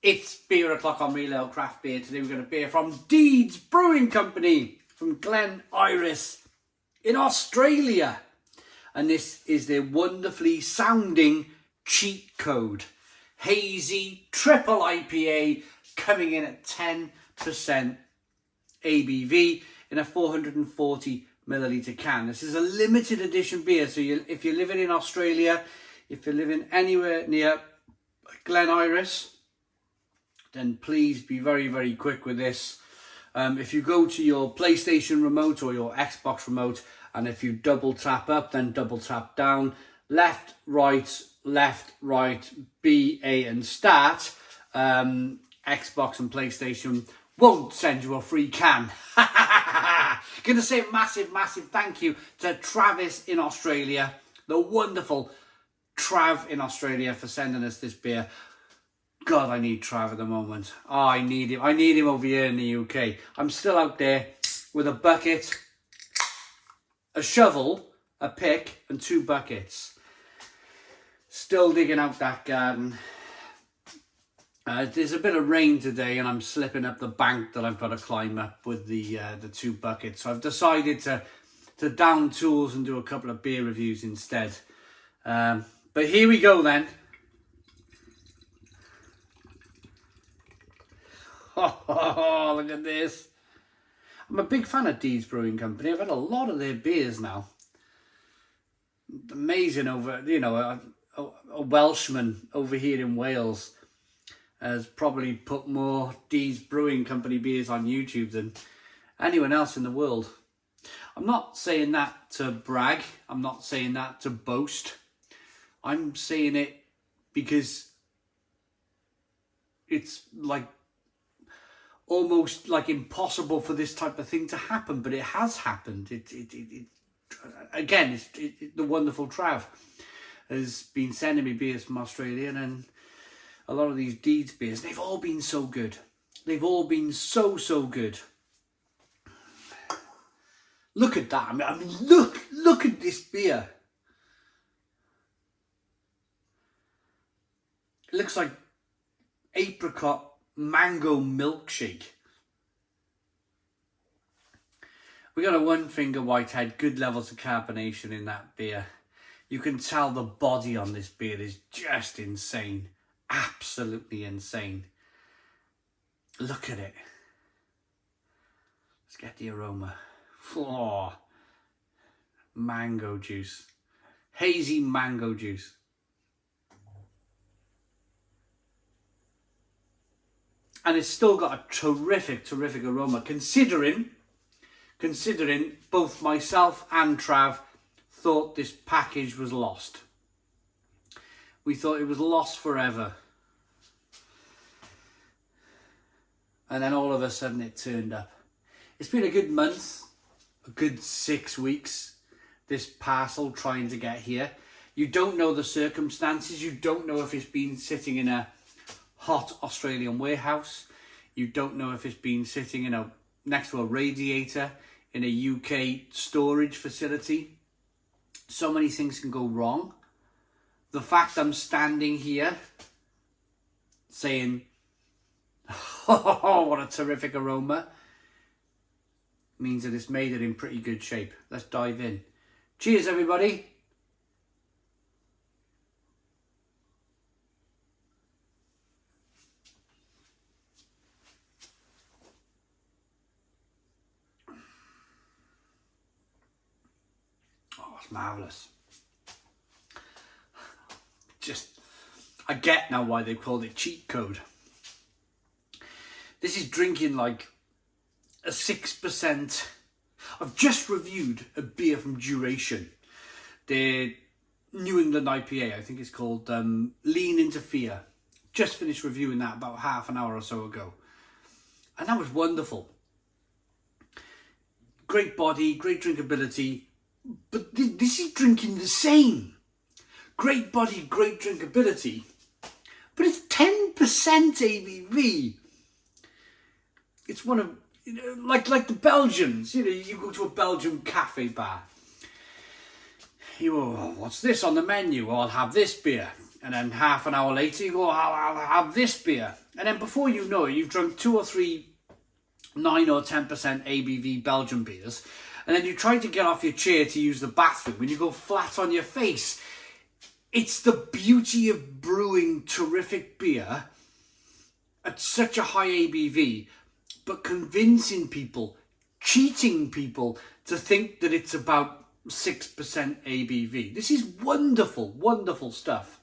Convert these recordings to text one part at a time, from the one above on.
It's beer o'clock on Real Ale Craft Beer. Today we're going to beer from Deeds Brewing Company from Glen Iris in Australia. And this is their wonderfully sounding cheat code. Hazy TIPA coming in at 10% ABV in a 440 milliliter can. This is a limited edition beer. So if you're living in Australia, if you're living anywhere near Glen Iris, then please be very, very quick with this. If you go to your PlayStation remote or your Xbox remote, and if you double tap up, then double tap down, left, right, B, A, and start, Xbox and PlayStation won't send you a free can. Gonna say a massive, massive thank you to Travis in Australia, the wonderful Trav in Australia, for sending us this beer. God, I need Trav at the moment. Oh, I need him. I need him over here in the UK. I'm still out there with a bucket, a shovel, a pick, and 2 buckets. Still digging out that garden. There's a bit of rain today, and I'm slipping up the bank that I've got to climb up with the 2 buckets. So I've decided to down tools and do a couple of beer reviews instead. But here we go then. Oh, look at this. I'm a big fan of Deeds Brewing Company. I've had a lot of their beers now. Amazing over, you know, a Welshman over here in Wales has probably put more Deeds Brewing Company beers on YouTube than anyone else in the world. I'm not saying that to brag. I'm not saying that to boast. I'm saying it because it's like almost like impossible for this type of thing to happen, but it has happened. Again, the wonderful Trav has been sending me beers from Australia, and a lot of these Deeds beers, they've all been so good. They've all been so good. Look at that. I mean, look at this beer. It looks like apricot mango milkshake. We got a 1-finger whitehead, good levels of carbonation in that beer. You can tell the body on this beer is just insane. Absolutely insane. Look at it. Let's get the aroma. Oh, mango juice. Hazy mango juice. And it's still got a terrific aroma, considering both myself and Trav thought this package was lost. We thought it was lost forever. And then all of a sudden it turned up. It's been a good month, a good 6 weeks, this parcel trying to get here. You don't know the circumstances. You don't know if it's been sitting in a hot Australian warehouse. You don't know if it's been sitting in next to a radiator in a UK storage facility. So many things can go wrong. The fact I'm standing here saying, oh, what a terrific aroma, means that it's made it in pretty good shape. Let's dive in. Cheers, everybody. Marvellous. I get now why they called it cheat code. This is drinking like a 6%. I've just reviewed a beer from Duration. Their New England IPA, I think it's called Lean Into Fear. Just finished reviewing that about half an hour or so ago. And that was wonderful. Great body, great drinkability. But this is drinking the same. Great body, great drinkability. But it's 10% ABV. It's one of, you know, like the Belgians. You know, you go to a Belgian cafe bar. You go, oh, what's this on the menu? Oh, I'll have this beer. And then half an hour later, you go, I'll have this beer. And then before you know it, you've drunk 2 or 3 9 or 10% ABV Belgian beers. And then you try to get off your chair to use the bathroom and you go flat on your face. It's the beauty of brewing terrific beer at such a high ABV, but convincing people, cheating people to think that it's about 6% ABV. This is wonderful, wonderful stuff.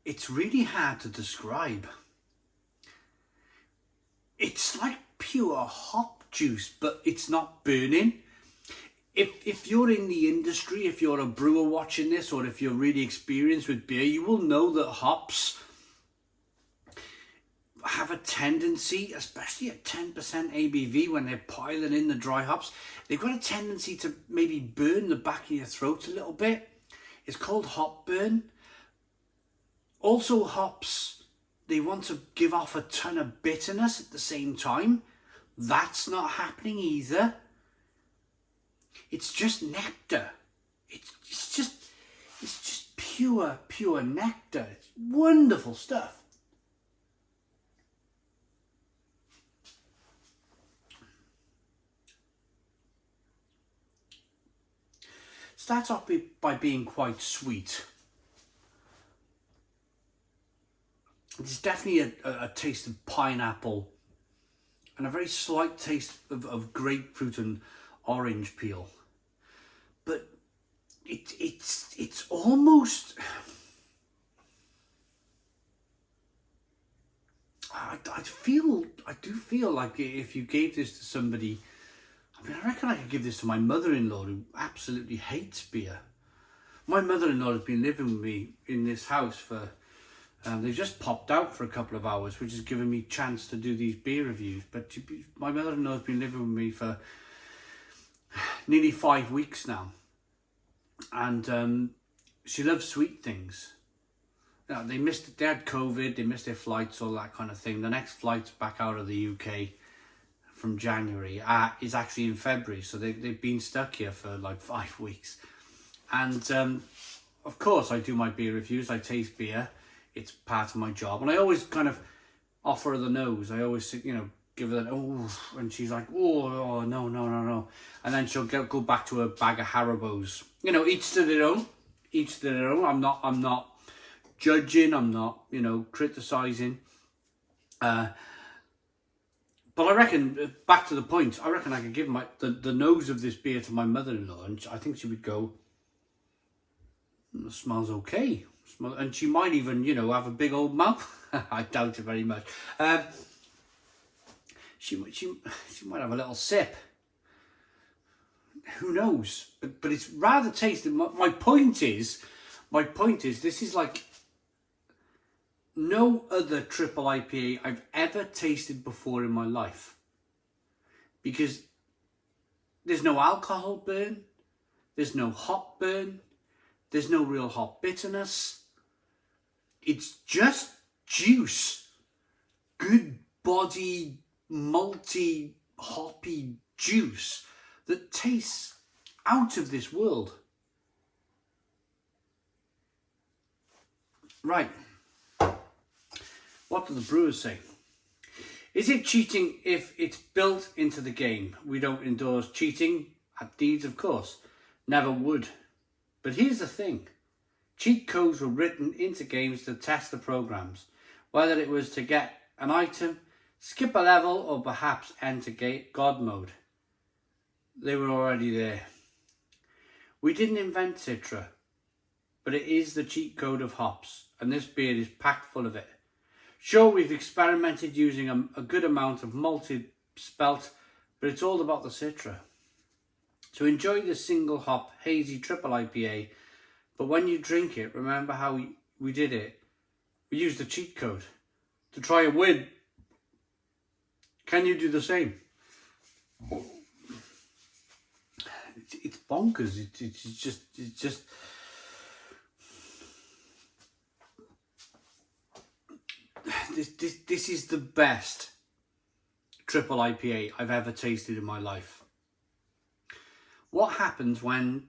It's really hard to describe. It's like pure hop juice, but it's not burning. If you're in the industry, if you're a brewer watching this, or if you're really experienced with beer, you will know that hops have a tendency, especially at 10% ABV when they're piling in the dry hops, they've got a tendency to maybe burn the back of your throat a little bit. It's called hop burn. Also, hops, they want to give off a ton of bitterness at the same time. That's not happening either. It's just nectar. It's just pure nectar. It's wonderful stuff. Starts off by being quite sweet. There's definitely a taste of pineapple and a very slight taste of grapefruit and orange peel. But it's almost... I do feel like if you gave this to somebody... I mean, I reckon I could give this to my mother-in-law, who absolutely hates beer. My mother-in-law has been living with me in this house for... they just popped out for a couple of hours, which has given me a chance to do these beer reviews. But my mother-in-law has been living with me for nearly 5 weeks now. And she loves sweet things. You know, they had COVID, they missed their flights, all that kind of thing. The next flight's back out of the UK from January is actually in February. So they've been stuck here for like 5 weeks. And of course I do my beer reviews, I taste beer. It's part of my job. And I always kind of offer her the nose. I always, give her that, oh, and she's like, oh, no. And then she'll go back to her bag of Haribos. Each to their own. Each to their own. I'm not judging. I'm not, criticising. But I reckon, back to the point, I reckon I could give the nose of this beer to my mother-in-law, and I think she would go, it smells okay. And she might even, have a big old mouth. I doubt it very much. She might have a little sip. Who knows? But it's rather tasty. My point is, this is like no other triple IPA I've ever tasted before in my life. Because there's no alcohol burn. There's no hop burn. There's no real hop bitterness. It's just juice. Good body, malty, hoppy juice that tastes out of this world. Right. What do the brewers say? Is it cheating if it's built into the game? We don't endorse cheating at Deeds, of course. Never would. But here's the thing. Cheat codes were written into games to test the programs, whether it was to get an item, skip a level, or perhaps enter God mode. They were already there. We didn't invent Citra, but it is the cheat code of hops, and this beer is packed full of it. Sure, we've experimented using a good amount of malted spelt, but it's all about the Citra. So enjoy the single hop hazy triple IPA, but when you drink it, remember how we did it. We used the cheat code to try and win. Can you do the same? It's bonkers. It's just This is the best triple IPA I've ever tasted in my life. What happens when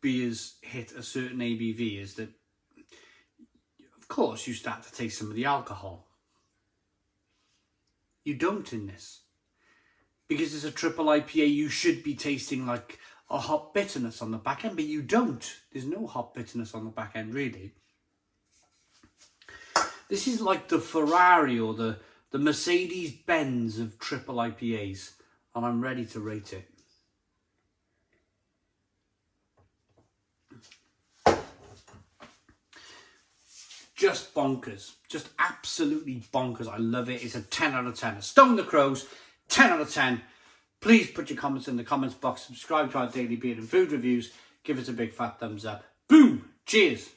beers hit a certain ABV is that, of course, you start to taste some of the alcohol. You don't in this. Because it's a triple IPA, you should be tasting like a hop bitterness on the back end, but you don't. There's no hop bitterness on the back end, really. This is like the Ferrari or the Mercedes-Benz of triple IPAs, and I'm ready to rate it. Just bonkers. Just absolutely bonkers. I love it. It's a 10 out of 10. Stone the Crows, 10 out of 10. Please put your comments in the comments box. Subscribe to our daily beer and food reviews. Give us a big fat thumbs up. Boom. Cheers.